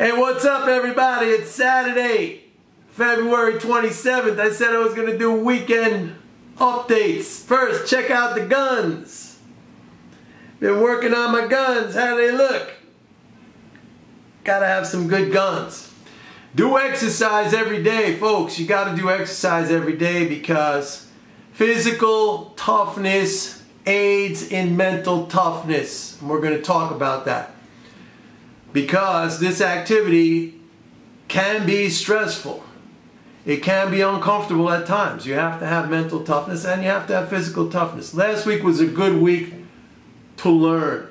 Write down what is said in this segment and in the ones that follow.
Hey, what's up, everybody? It's Saturday, February 27th. I said I was going to do weekend updates. First, check out the guns. Been working on my guns. How do they look? Gotta have some good guns. Do exercise every day, folks. You gotta do exercise every day because physical toughness aids in mental toughness. And we're going to talk about that. Because this activity can be stressful. It can be uncomfortable at times. You have to have mental toughness and you have to have physical toughness. Last week was a good week to learn,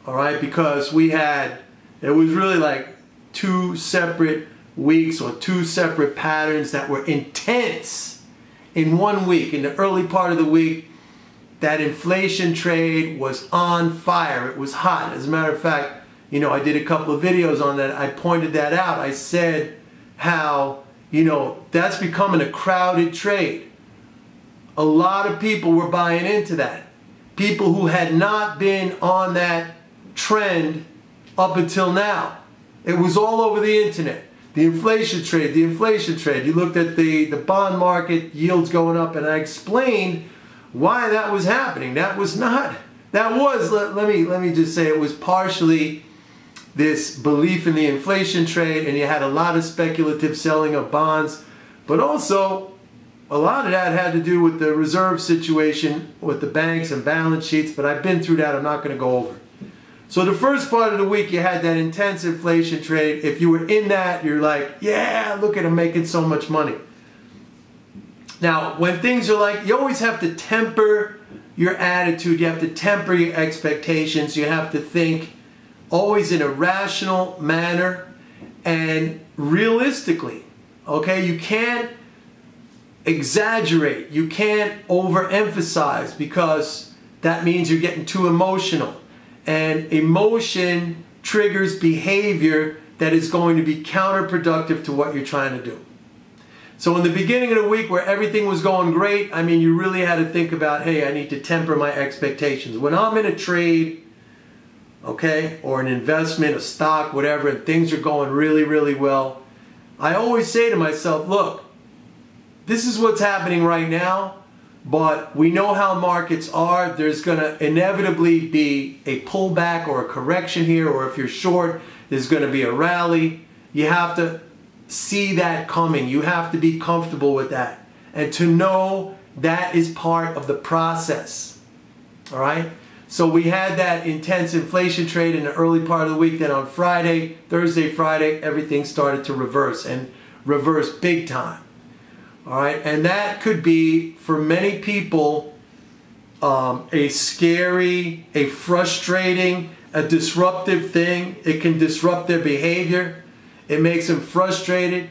all right? Because it was really like two separate weeks or two separate patterns that were intense in one week. In the early part of the week, that inflation trade was on fire. It was hot. As a matter of fact, you know, I did a couple of videos on that. I pointed that out. I said how, you know, that's becoming a crowded trade. A lot of people were buying into that. People who had not been on that trend up until now. It was all over the internet. The inflation trade, the inflation trade. You looked at the bond market, yields going up, and I explained why that was happening. Let me just say, it was partially this belief in the inflation trade, and you had a lot of speculative selling of bonds, but also a lot of that had to do with the reserve situation with the banks and balance sheets, but I've been through that. I'm not going to go over it. So the first part of the week, you had that intense inflation trade. If you were in that, you're like, yeah, look at them making so much money. Now, when things are like, you always have to temper your attitude. You have to temper your expectations. You have to think always in a rational manner and realistically, okay? You can't exaggerate. You can't overemphasize because that means you're getting too emotional. And emotion triggers behavior that is going to be counterproductive to what you're trying to do. So in the beginning of the week where everything was going great, I mean, you really had to think about, hey, I need to temper my expectations. When I'm in a trade, okay, or an investment, a stock, whatever, and things are going really, really well, I always say to myself, look, this is what's happening right now, but we know how markets are. There's going to inevitably be a pullback or a correction here, or if you're short, there's going to be a rally. You have to see that coming. You have to be comfortable with that and to know that is part of the process. All right? So we had that intense inflation trade in the early part of the week. Then on Friday, Thursday, Friday, everything started to reverse, and reverse big time. All right? And that could be, for many people, a scary, a frustrating, a disruptive thing. It can disrupt their behavior. It makes them frustrated.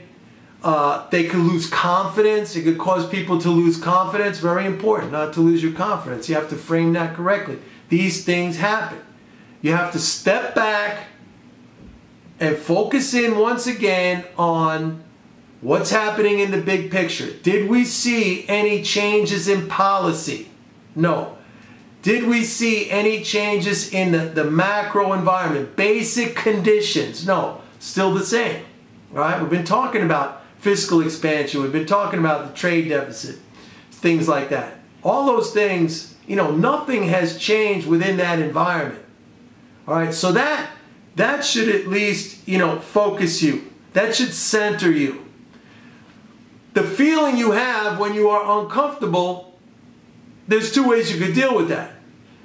They could lose confidence. It could cause people to lose confidence. Very important not to lose your confidence. You have to frame that correctly. These things happen. You have to step back and focus in once again on what's happening in the big picture. Did we see any changes in policy? No. Did we see any changes in the macro environment? Basic conditions? No. Still the same. All right? We've been talking about fiscal expansion. We've been talking about the trade deficit. Things like that. All those things, you know, nothing has changed within that environment. All right? So that should at least, you know, focus you. That should center you. The feeling you have when you are uncomfortable, there's two ways you could deal with that.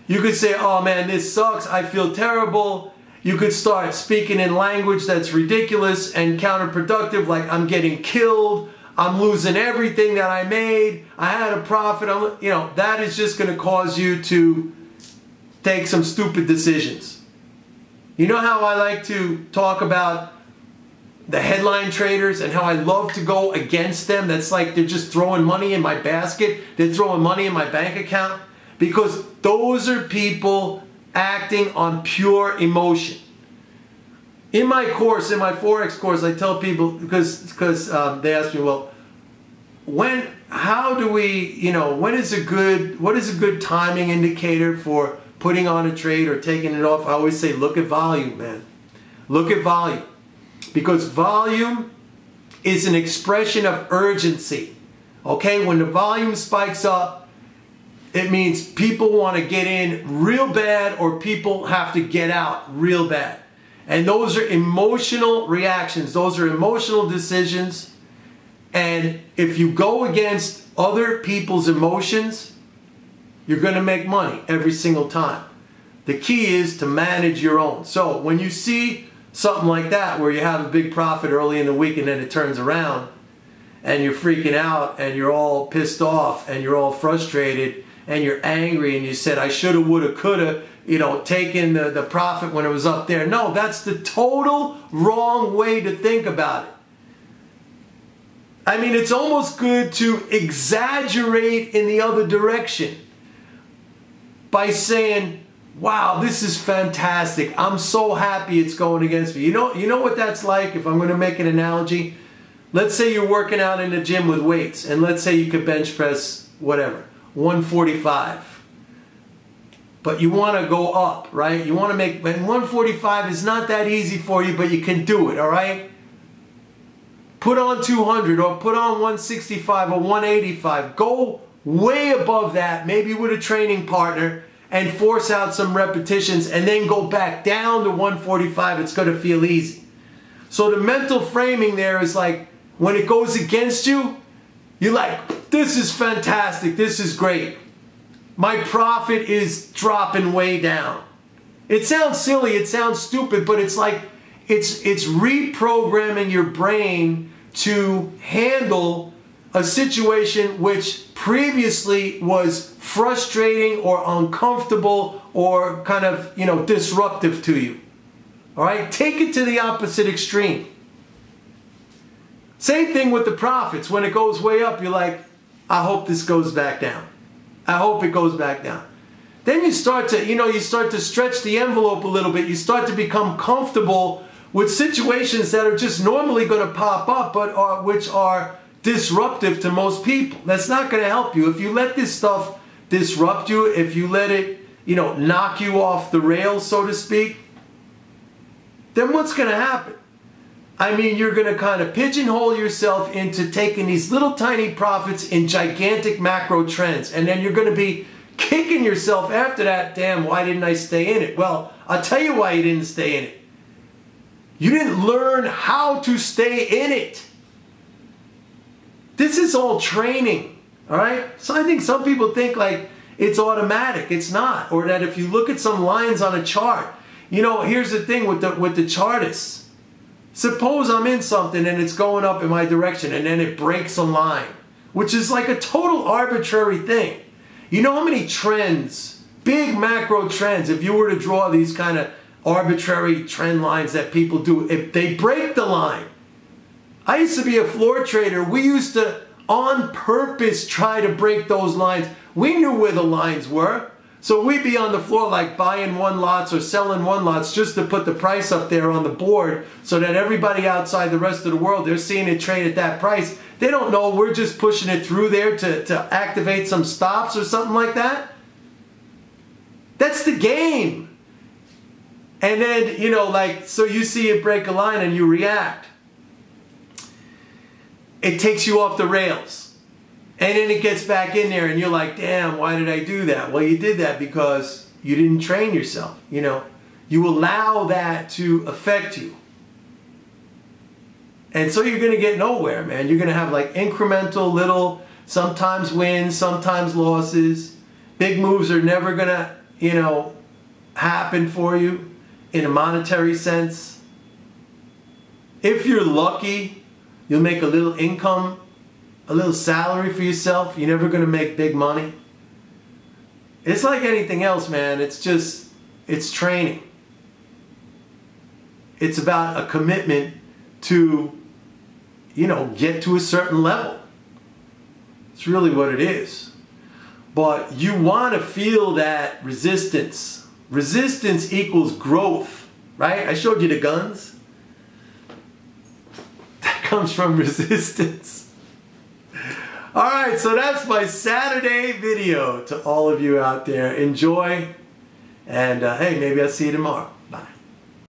You could say, oh man, this sucks. I feel terrible. You could start speaking in language that's ridiculous and counterproductive, like I'm getting killed, I'm losing everything that I made, I had a profit. You know, that is just going to cause you to take some stupid decisions. You know how I like to talk about the headline traders and how I love to go against them? That's like they're just throwing money in my basket, they're throwing money in my bank account, because those are people acting on pure emotion. In my course, in my Forex course, I tell people, because they ask me, well, how do we, you know, what is a good timing indicator for putting on a trade or taking it off? I always say, look at volume, man. Look at volume. because volume is an expression of urgency. Okay, when the volume spikes up, it means people want to get in real bad or people have to get out real bad. And those are emotional reactions. Those are emotional decisions. And if you go against other people's emotions, you're going to make money every single time. The key is to manage your own. So when you see something like that where you have a big profit early in the week and then it turns around and you're freaking out and you're all pissed off and you're all frustrated and you're angry and you said, I shoulda, woulda, coulda, you know, taken the profit when it was up there. No, that's the total wrong way to think about it. I mean, it's almost good to exaggerate in the other direction by saying, wow, this is fantastic. I'm so happy it's going against me. You know what that's like? If I'm going to make an analogy, let's say you're working out in the gym with weights, and let's say you could bench press, whatever, 145. But you want to go up, right? You want to make, and 145 is not that easy for you, but you can do it, all right? Put on 200 or put on 165 or 185. Go way above that, maybe with a training partner, and force out some repetitions and then go back down to 145. It's going to feel easy. So the mental framing there is like, when it goes against you, you're like, this is fantastic, this is great. My profit is dropping way down. It sounds silly, it sounds stupid, but it's like, it's reprogramming your brain to handle a situation which previously was frustrating or uncomfortable or kind of, you know, disruptive to you. All right? Take it to the opposite extreme. Same thing with the profits. When it goes way up, you're like, I hope this goes back down. I hope it goes back down. Then you start to, you start to stretch the envelope a little bit. You start to become comfortable with situations that are just normally going to pop up, but which are disruptive to most people. That's not going to help you. If you let this stuff disrupt you, if you let it, knock you off the rails, so to speak, then what's going to happen? I mean, you're going to kind of pigeonhole yourself into taking these little tiny profits in gigantic macro trends. And then you're going to be kicking yourself after that. Damn, why didn't I stay in it? Well, I'll tell you why you didn't stay in it. You didn't learn how to stay in it. This is all training, all right? So I think some people think like it's automatic. It's not. Or that if you look at some lines on a chart, here's the thing with the chartists. Suppose I'm in something and it's going up in my direction and then it breaks a line, which is like a total arbitrary thing. You know how many trends, big macro trends, if you were to draw these kind of arbitrary trend lines that people do, if they break the line. I used to be a floor trader. We used to, on purpose, try to break those lines. We knew where the lines were. So we'd be on the floor like buying one lots or selling one lots just to put the price up there on the board so that everybody outside the rest of the world, they're seeing it trade at that price. They don't know we're just pushing it through there to activate some stops or something like that. That's the game. And then, so you see it break a line and you react. It takes you off the rails. And then it gets back in there and you're like, damn, why did I do that? Well, you did that because you didn't train yourself. You allow that to affect you. And so you're going to get nowhere, man. You're going to have like incremental little, sometimes wins, sometimes losses. Big moves are never going to, happen for you in a monetary sense. If you're lucky, you'll make a little income, a little salary for yourself. You're never going to make big money. It's like anything else, man. It's training. It's about a commitment to, get to a certain level. It's really what it is. But you want to feel that resistance. Resistance equals growth, right? I showed you the guns. That comes from resistance. All right, so that's my Saturday video to all of you out there. Enjoy, and hey, maybe I'll see you tomorrow.